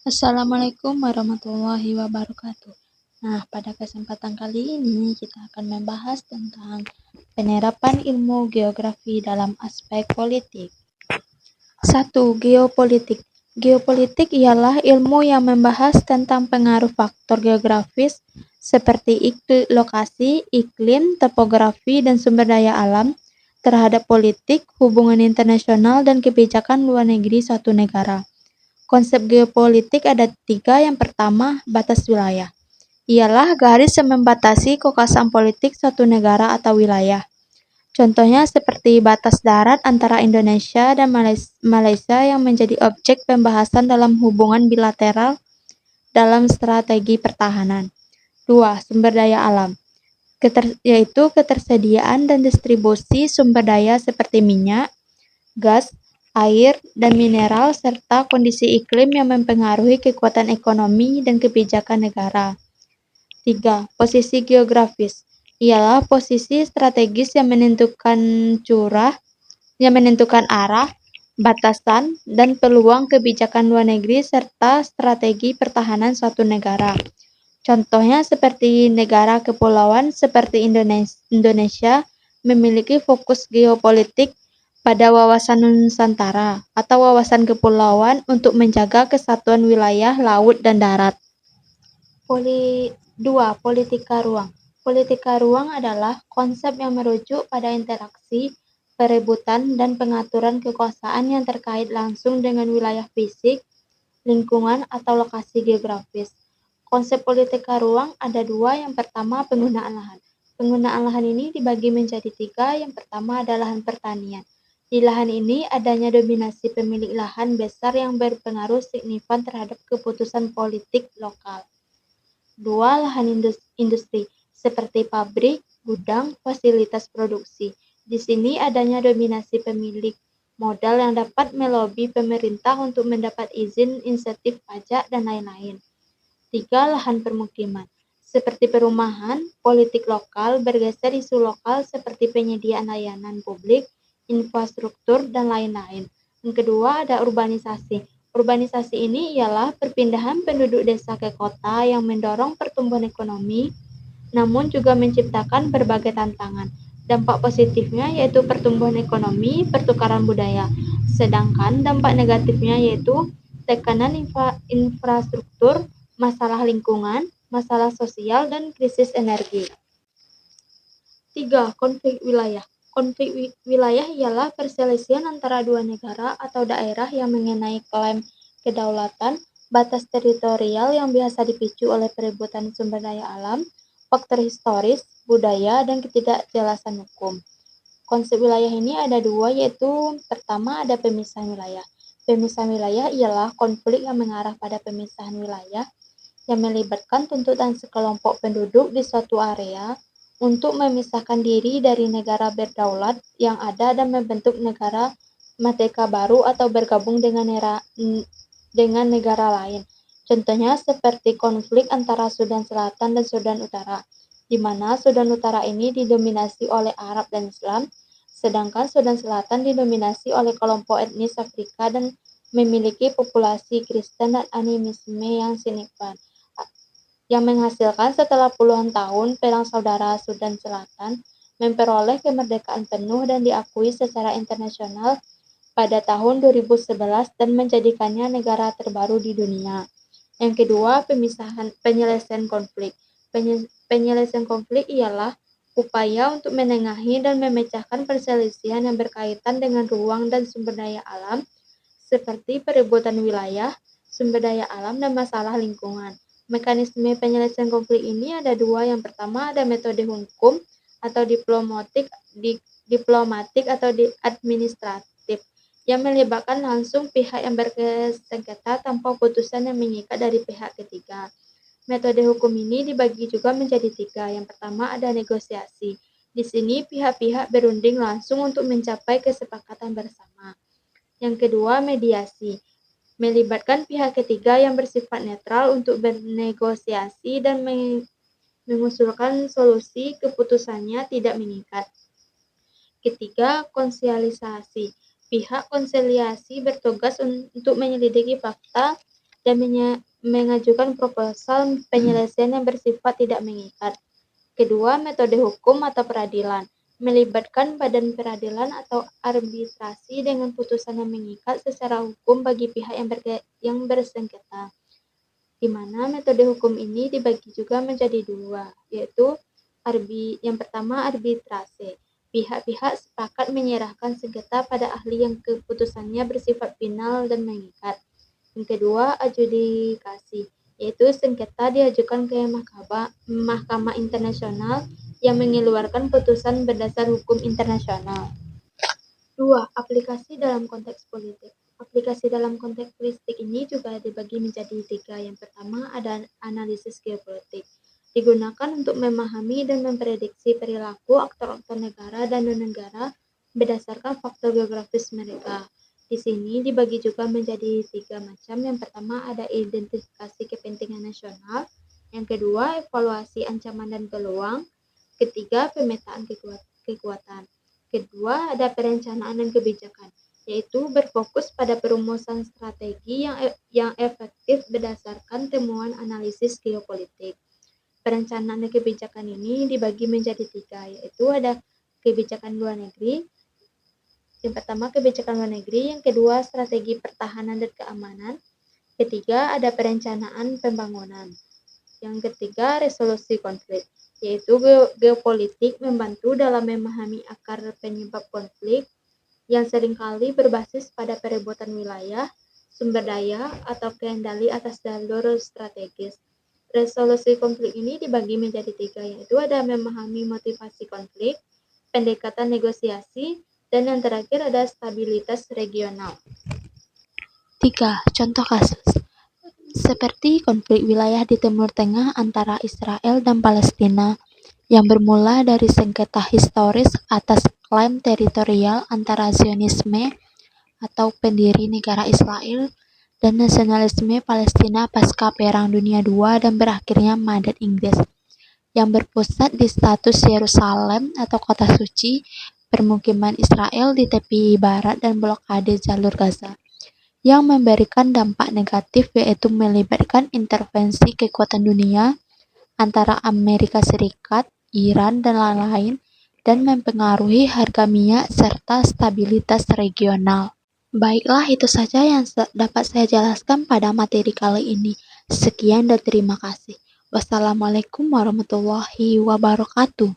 Assalamualaikum warahmatullahi wabarakatuh. Nah, pada kesempatan kali ini kita akan membahas tentang penerapan ilmu geografi dalam aspek politik. 1. Geopolitik. Geopolitik ialah ilmu yang membahas tentang pengaruh faktor geografis seperti lokasi, iklim, topografi, dan sumber daya alam terhadap politik, hubungan internasional, dan kebijakan luar negeri suatu negara. Konsep geopolitik ada tiga. Yang pertama, batas wilayah. Ialah garis yang membatasi kekuasaan politik suatu negara atau wilayah. Contohnya seperti batas darat antara Indonesia dan Malaysia yang menjadi objek pembahasan dalam hubungan bilateral dalam strategi pertahanan. 2. Sumber daya alam. Yaitu ketersediaan dan distribusi sumber daya seperti minyak, gas, air, dan mineral, serta kondisi iklim yang mempengaruhi kekuatan ekonomi dan kebijakan negara. 3. Posisi geografis. Ialah posisi strategis yang menentukan arah, batasan, dan peluang kebijakan luar negeri serta strategi pertahanan suatu negara. Contohnya seperti negara kepulauan seperti Indonesia memiliki fokus geopolitik pada wawasan Nusantara atau wawasan kepulauan untuk menjaga kesatuan wilayah, laut, dan darat. 2. Politika ruang. Politika ruang adalah konsep yang merujuk pada interaksi, perebutan, dan pengaturan kekuasaan yang terkait langsung dengan wilayah fisik, lingkungan, atau lokasi geografis. Konsep politika ruang ada dua. Yang pertama, penggunaan lahan. Penggunaan lahan ini dibagi menjadi tiga. Yang pertama adalah lahan pertanian. Di lahan ini adanya dominasi pemilik lahan besar yang berpengaruh signifikan terhadap keputusan politik lokal. 2. Lahan industri, seperti pabrik, gudang, fasilitas produksi. Di sini adanya dominasi pemilik modal yang dapat melobi pemerintah untuk mendapat izin, insentif pajak, dan lain-lain. 3. Lahan permukiman. Seperti perumahan, politik lokal bergeser isu lokal seperti penyediaan layanan publik, infrastruktur, dan lain-lain. Yang kedua ada urbanisasi. Urbanisasi ini ialah perpindahan penduduk desa ke kota yang mendorong pertumbuhan ekonomi, namun juga menciptakan berbagai tantangan. Dampak positifnya yaitu pertumbuhan ekonomi, pertukaran budaya. Sedangkan dampak negatifnya yaitu tekanan infrastruktur, masalah lingkungan, masalah sosial, dan krisis energi. 3. Konflik wilayah. Konflik wilayah ialah perselisihan antara dua negara atau daerah yang mengenai klaim kedaulatan, batas teritorial yang biasa dipicu oleh perebutan sumber daya alam, faktor historis, budaya, dan ketidakjelasan hukum. Konsep wilayah ini ada dua, yaitu pertama ada pemisahan wilayah. Pemisahan wilayah ialah konflik yang mengarah pada pemisahan wilayah yang melibatkan tuntutan sekelompok penduduk di suatu area untuk memisahkan diri dari negara berdaulat yang ada dan membentuk negara merdeka baru atau bergabung dengan negara lain. Contohnya seperti konflik antara Sudan Selatan dan Sudan Utara, di mana Sudan Utara ini didominasi oleh Arab dan Islam, sedangkan Sudan Selatan didominasi oleh kelompok etnis Afrika dan memiliki populasi Kristen dan animisme yang signifikan, yang menghasilkan setelah puluhan tahun perang saudara Sudan Selatan memperoleh kemerdekaan penuh dan diakui secara internasional pada tahun 2011 dan menjadikannya negara terbaru di dunia. Yang kedua, penyelesaian konflik. Penyelesaian konflik ialah upaya untuk menengahi dan memecahkan perselisihan yang berkaitan dengan ruang dan sumber daya alam seperti perebutan wilayah, sumber daya alam, dan masalah lingkungan. Mekanisme penyelesaian konflik ini ada dua. Yang pertama ada metode hukum atau diplomatik atau administratif yang melibatkan langsung pihak yang bersengketa tanpa putusan yang mengikat dari pihak ketiga. Metode hukum ini dibagi juga menjadi tiga. Yang pertama ada negosiasi. Di sini pihak-pihak berunding langsung untuk mencapai kesepakatan bersama. Yang kedua mediasi, melibatkan pihak ketiga yang bersifat netral untuk bernegosiasi dan mengusulkan solusi, keputusannya tidak mengikat. Ketiga, konsiliasi. Pihak konsiliasi bertugas untuk menyelidiki fakta, dan mengajukan proposal penyelesaian yang bersifat tidak mengikat. Kedua, metode hukum atau peradilan, melibatkan badan peradilan atau arbitrasi dengan putusan yang mengikat secara hukum bagi pihak yang bersengketa, di mana metode hukum ini dibagi juga menjadi dua, yaitu yang pertama arbitrase. Pihak-pihak sepakat menyerahkan sengketa pada ahli yang keputusannya bersifat final dan mengikat. Yang kedua, adjudikasi, yaitu sengketa diajukan ke Mahkamah Internasional yang mengeluarkan putusan berdasar hukum internasional. 2. Aplikasi dalam konteks politik. Aplikasi dalam konteks politik ini juga dibagi menjadi 3. Yang pertama ada analisis geopolitik. Digunakan untuk memahami dan memprediksi perilaku aktor-aktor negara dan non-negara berdasarkan faktor geografis mereka. Di sini dibagi juga menjadi 3 macam. Yang pertama ada identifikasi kepentingan nasional. Yang kedua evaluasi ancaman dan peluang. Ketiga pemetaan kekuatan. Kedua ada perencanaan dan kebijakan, yaitu berfokus pada perumusan strategi yang efektif berdasarkan temuan analisis geopolitik. Perencanaan dan kebijakan ini dibagi menjadi 3, yaitu ada kebijakan luar negeri. Yang pertama kebijakan luar negeri, yang kedua strategi pertahanan dan keamanan, ketiga ada perencanaan pembangunan, yang ketiga resolusi konflik, yaitu geopolitik membantu dalam memahami akar penyebab konflik yang seringkali berbasis pada perebutan wilayah, sumber daya, atau kendali atas jalur strategis. Resolusi konflik ini dibagi menjadi 3, yaitu ada memahami motivasi konflik, pendekatan negosiasi, dan yang terakhir ada stabilitas regional. 3. Contoh kasus seperti konflik wilayah di Timur Tengah antara Israel dan Palestina yang bermula dari sengketa historis atas klaim teritorial antara Zionisme atau pendiri negara Israel dan nasionalisme Palestina pasca Perang Dunia II dan berakhirnya Mandat Inggris yang berpusat di status Yerusalem atau kota suci, permukiman Israel di tepi barat dan blokade jalur Gaza yang memberikan dampak negatif, yaitu melibatkan intervensi kekuatan dunia antara Amerika Serikat, Iran, dan lain-lain, dan mempengaruhi harga minyak serta stabilitas regional. Baiklah, itu saja yang dapat saya jelaskan pada materi kali ini. Sekian dan terima kasih. Wassalamualaikum warahmatullahi wabarakatuh.